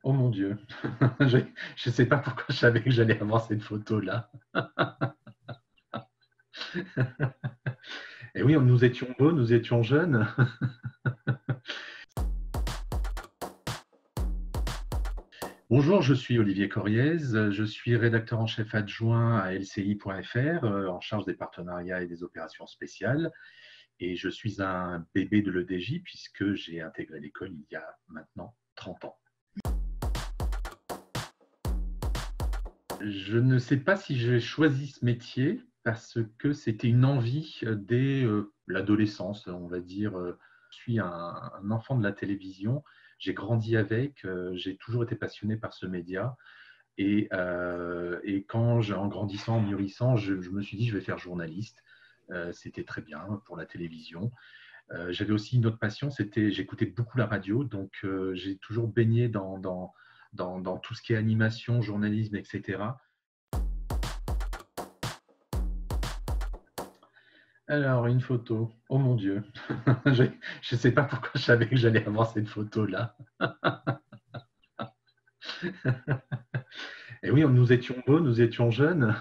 Oh mon Dieu, je ne sais pas pourquoi je savais que j'allais avoir cette photo-là. Et oui, nous étions beaux, nous étions jeunes. Bonjour, je suis Olivier Corriez, je suis rédacteur en chef adjoint à LCI.fr, en charge des partenariats et des opérations spéciales. Et je suis un bébé de l'EDJ puisque j'ai intégré l'école il y a maintenant 30 ans. Je ne sais pas si j'ai choisi ce métier parce que c'était une envie dès l'adolescence, on va dire. Je suis un enfant de la télévision, j'ai grandi avec, j'ai toujours été passionné par ce média. Et quand, en grandissant, en mûrissant, je me suis dit, je vais faire journaliste. C'était très bien pour la télévision. J'avais aussi une autre passion, c'était j'écoutais beaucoup la radio, donc j'ai toujours baigné dans tout ce qui est animation, journalisme, etc. Alors, une photo. Oh mon Dieu. Je ne sais pas pourquoi je savais que j'allais avoir cette photo-là. Et oui, nous étions beaux, nous étions jeunes.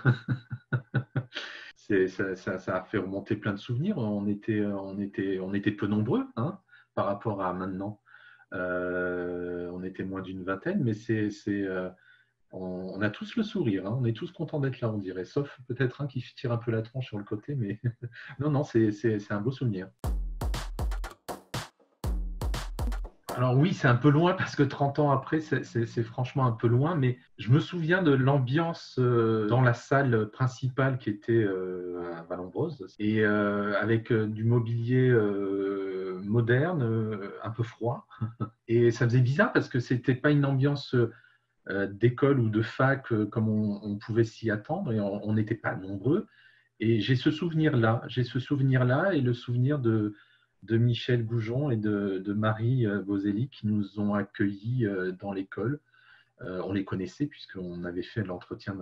Ça a fait remonter plein de souvenirs. On était peu nombreux, hein, par rapport à maintenant. On était moins d'une vingtaine, mais on a tous le sourire, hein. On est tous contents d'être là, on dirait, sauf peut-être un qui tire un peu la tronche sur le côté, mais non, non, c'est un beau souvenir. Alors oui, c'est un peu loin parce que 30 ans après, c'est franchement un peu loin, mais je me souviens de l'ambiance dans la salle principale qui était à Vallombrosa, et avec du mobilier moderne, un peu froid. Et ça faisait bizarre parce que c'était pas une ambiance d'école ou de fac comme on pouvait s'y attendre, et on n'était pas nombreux. Et j'ai ce souvenir-là et le souvenir de Michel Goujon et de Marie Bozelli qui nous ont accueillis dans l'école. On les connaissait puisqu'on avait fait l'entretien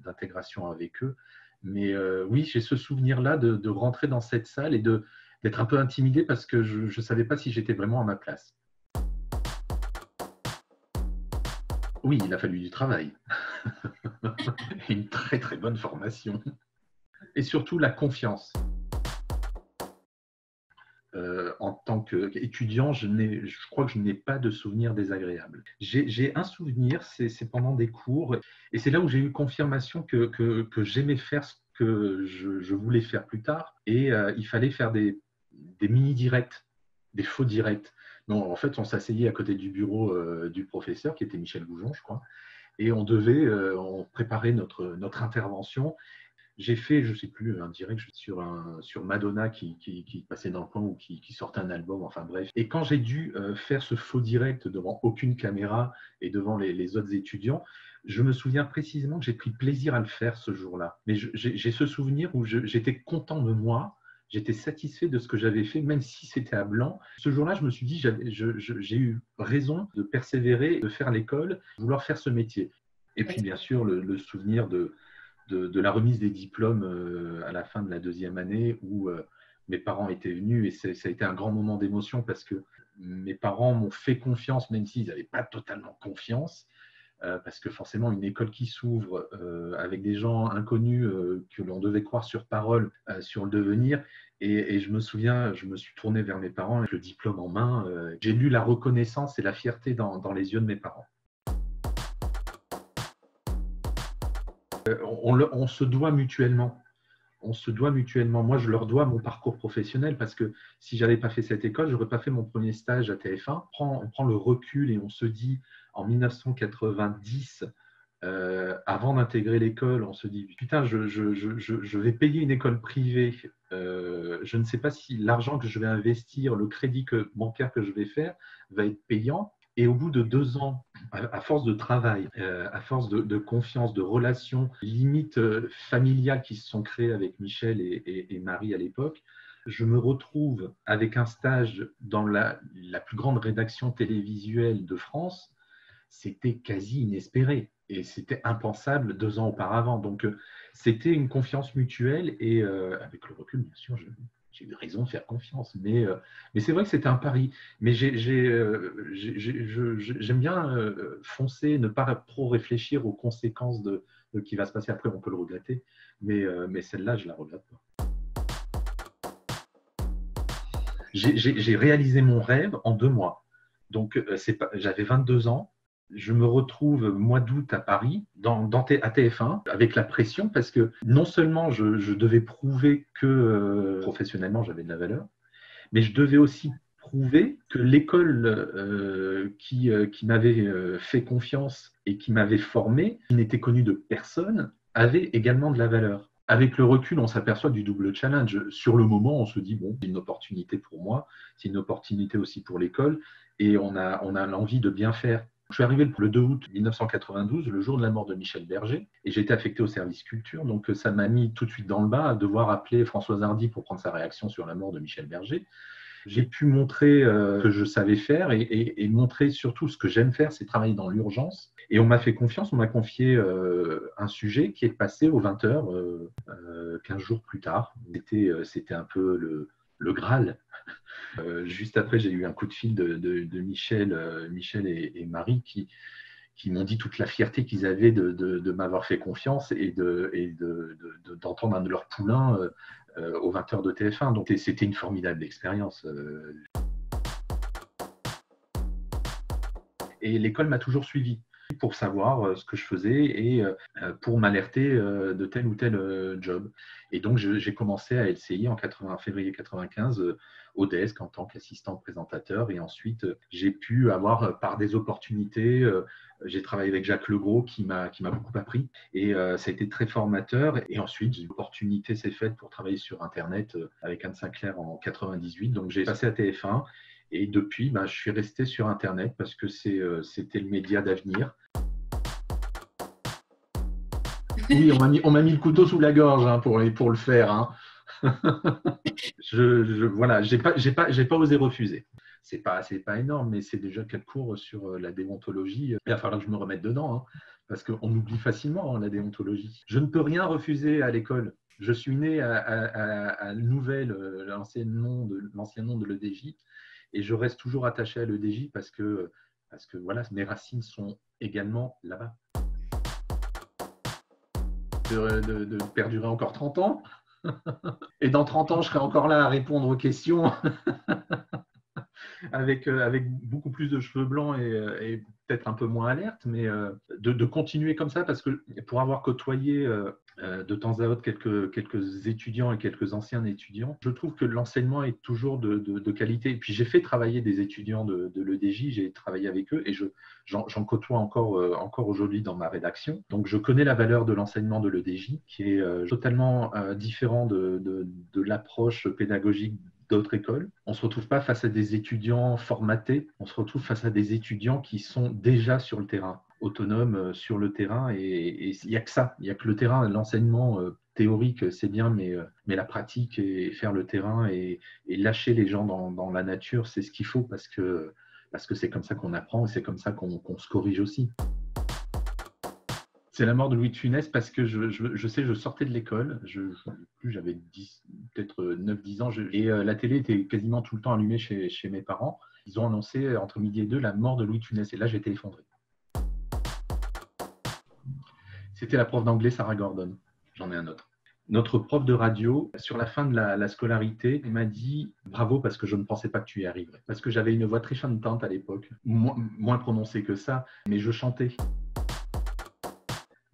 d'intégration avec eux. Mais oui, j'ai ce souvenir-là de rentrer dans cette salle et d'être un peu intimidé parce que je ne savais pas si j'étais vraiment à ma place. Oui, il a fallu du travail. Une très très bonne formation. Et surtout la confiance. En tant qu'étudiant, je crois que je n'ai pas de souvenir désagréable. J'ai un souvenir, c'est pendant des cours, et c'est là où j'ai eu confirmation que j'aimais faire ce que je voulais faire plus tard, et il fallait faire des mini-directs, des faux directs. Non, en fait, on s'asseyait à côté du bureau du professeur, qui était Michel Goujon, je crois, et on préparait notre intervention. J'ai fait, je ne sais plus, un direct sur Madonna qui passait dans le coin ou qui sortait un album, enfin bref. Et quand j'ai dû faire ce faux direct devant aucune caméra et devant les autres étudiants, je me souviens précisément que j'ai pris plaisir à le faire ce jour-là. Mais j'ai ce souvenir où j'étais content de moi, j'étais satisfait de ce que j'avais fait, même si c'était à blanc. Ce jour-là, je me suis dit, j'ai eu raison de persévérer, de faire l'école, de vouloir faire ce métier. Et puis, bien sûr, le souvenir de la remise des diplômes à la fin de la deuxième année où mes parents étaient venus, et ça a été un grand moment d'émotion parce que mes parents m'ont fait confiance, même s'ils n'avaient pas totalement confiance, parce que forcément une école qui s'ouvre avec des gens inconnus que l'on devait croire sur parole sur le devenir. Et je me souviens, je me suis tourné vers mes parents avec le diplôme en main. J'ai lu la reconnaissance et la fierté dans les yeux de mes parents. On se doit mutuellement. On se doit mutuellement. Moi, je leur dois mon parcours professionnel parce que si je n'avais pas fait cette école, je n'aurais pas fait mon premier stage à TF1. On prend le recul et on se dit, en 1990, avant d'intégrer l'école, on se dit, putain, je vais payer une école privée. Je ne sais pas si l'argent que je vais investir, le crédit bancaire que je vais faire, va être payant. Et au bout de 2 ans, à force de travail, à force de confiance, de relations limites familiales qui se sont créées avec Michel et Marie à l'époque, je me retrouve avec un stage dans la plus grande rédaction télévisuelle de France. C'était quasi inespéré et c'était impensable 2 ans auparavant. Donc, c'était une confiance mutuelle et avec le recul, bien sûr, j'ai eu raison de faire confiance. Mais c'est vrai que c'était un pari. Mais j'aime bien foncer, ne pas trop réfléchir aux conséquences de ce qui va se passer. Après, on peut le regretter, mais celle-là, je ne la regrette pas. J'ai réalisé mon rêve en 2 mois. Donc, j'avais 22 ans. Je me retrouve mois d'août à Paris, à TF1, avec la pression, parce que non seulement je devais prouver que professionnellement j'avais de la valeur, mais je devais aussi prouver que l'école qui m'avait fait confiance et qui m'avait formé, qui n'était connue de personne, avait également de la valeur. Avec le recul, on s'aperçoit du double challenge. Sur le moment, on se dit, bon, c'est une opportunité pour moi, c'est une opportunité aussi pour l'école, et on a l'envie de bien faire. Je suis arrivé le 2 août 1992, le jour de la mort de Michel Berger, et j'ai été affecté au service culture. Donc, ça m'a mis tout de suite dans le bas à devoir appeler Françoise Hardy pour prendre sa réaction sur la mort de Michel Berger. J'ai pu montrer que je savais faire et montrer surtout ce que j'aime faire, c'est travailler dans l'urgence. Et on m'a fait confiance, on m'a confié un sujet qui est passé aux 20h 15 jours plus tard. C'était un peu le Graal. Juste après, j'ai eu un coup de fil de Michel et Marie qui m'ont dit toute la fierté qu'ils avaient de m'avoir fait confiance et d'entendre un de leurs poulains aux 20h de TF1. Donc, c'était une formidable expérience. Et l'école m'a toujours suivi pour savoir ce que je faisais et pour m'alerter de tel ou tel job. Et donc, j'ai commencé à LCI en février 95 au desk en tant qu'assistant présentateur. Et ensuite, j'ai pu avoir par des opportunités, j'ai travaillé avec Jacques Legros qui m'a beaucoup appris. Et ça a été très formateur. Et ensuite, l'opportunité s'est faite pour travailler sur Internet avec Anne Sinclair en 98. Donc, j'ai passé à TF1. Et depuis, je suis resté sur Internet parce que c'était le média d'avenir. Oui, on m'a mis le couteau sous la gorge pour le faire. Hein. Voilà, j'ai pas osé refuser. C'est pas énorme, mais c'est déjà 4 cours sur la déontologie. Il va falloir que je me remette dedans, hein, parce qu'on oublie facilement la déontologie. Je ne peux rien refuser à l'école. Je suis né à Nouvelle, l'ancien nom de l'EDJ. Et je reste toujours attaché à l'EDJ parce que voilà, mes racines sont également là-bas. De perdurer encore 30 ans. Et dans 30 ans, je serai encore là à répondre aux questions avec beaucoup plus de cheveux blancs et peut-être un peu moins alerte, mais de continuer comme ça parce que pour avoir côtoyé de temps à autre quelques étudiants et quelques anciens étudiants, je trouve que l'enseignement est toujours de qualité. Et puis j'ai fait travailler des étudiants de l'EDJ, j'ai travaillé avec eux et j'en côtoie encore aujourd'hui dans ma rédaction. Donc je connais la valeur de l'enseignement de l'EDJ qui est totalement différent de l'approche pédagogique d'autres écoles. On ne se retrouve pas face à des étudiants formatés, on se retrouve face à des étudiants qui sont déjà sur le terrain, autonomes sur le terrain. Et il n'y a que ça, il n'y a que le terrain. L'enseignement théorique, c'est bien, mais la pratique et faire le terrain et lâcher les gens dans la nature, c'est ce qu'il faut parce que c'est comme ça qu'on apprend et c'est comme ça qu'on se corrige aussi. C'est la mort de Louis de Funès parce que je sortais de l'école, j'avais peut-être 9-10 ans, et la télé était quasiment tout le temps allumée chez mes parents. Ils ont annoncé entre midi et 2 la mort de Louis de Funès et là j'étais effondré. C'était la prof d'anglais Sarah Gordon, j'en ai un autre. Notre prof de radio, sur la fin de la scolarité, m'a dit « Bravo parce que je ne pensais pas que tu y arriverais ». Parce que j'avais une voix très chantante à l'époque, moins prononcée que ça, mais je chantais.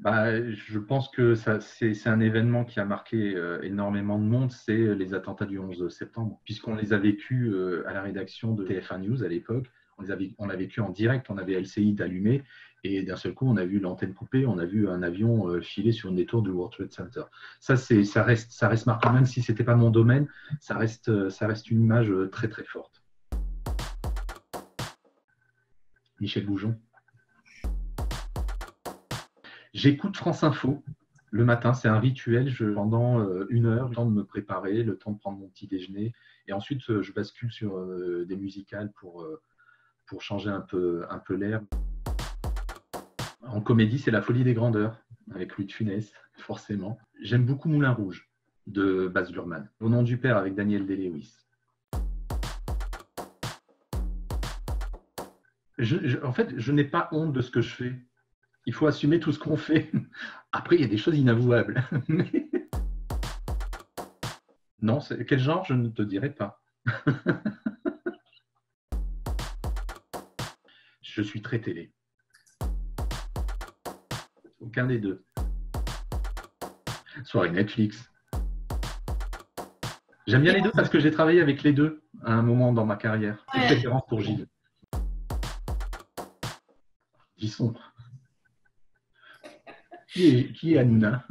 Je pense que c'est un événement qui a marqué énormément de monde, c'est les attentats du 11 septembre, puisqu'on les a vécus à la rédaction de TF1 News à l'époque. On l'a vécu en direct, on avait LCI d'allumé, et d'un seul coup, on a vu l'antenne coupée, on a vu un avion filer sur une des tours du World Trade Center. Ça reste marquant, même si ce n'était pas mon domaine, ça reste une image très très forte. Michel Goujon. J'écoute France Info le matin, c'est un rituel. Pendant 1 heure, le temps de me préparer, le temps de prendre mon petit déjeuner. Et ensuite, je bascule sur des musicales pour changer un peu l'air. En comédie, c'est La Folie des Grandeurs, avec Louis de Funès, forcément. J'aime beaucoup Moulin Rouge. de Baz Luhrmann. Au nom du Père avec Daniel Day-Lewis. En fait, je n'ai pas honte de ce que je fais. Il faut assumer tout ce qu'on fait. Après, il y a des choses inavouables. Non, quel genre, je ne te dirai pas. Je suis très télé. Aucun des deux. Soirée Netflix. J'aime bien les deux parce que j'ai travaillé avec les deux à un moment dans ma carrière. Toute référence pour Gilles. Qui sont Qui est Hanouna?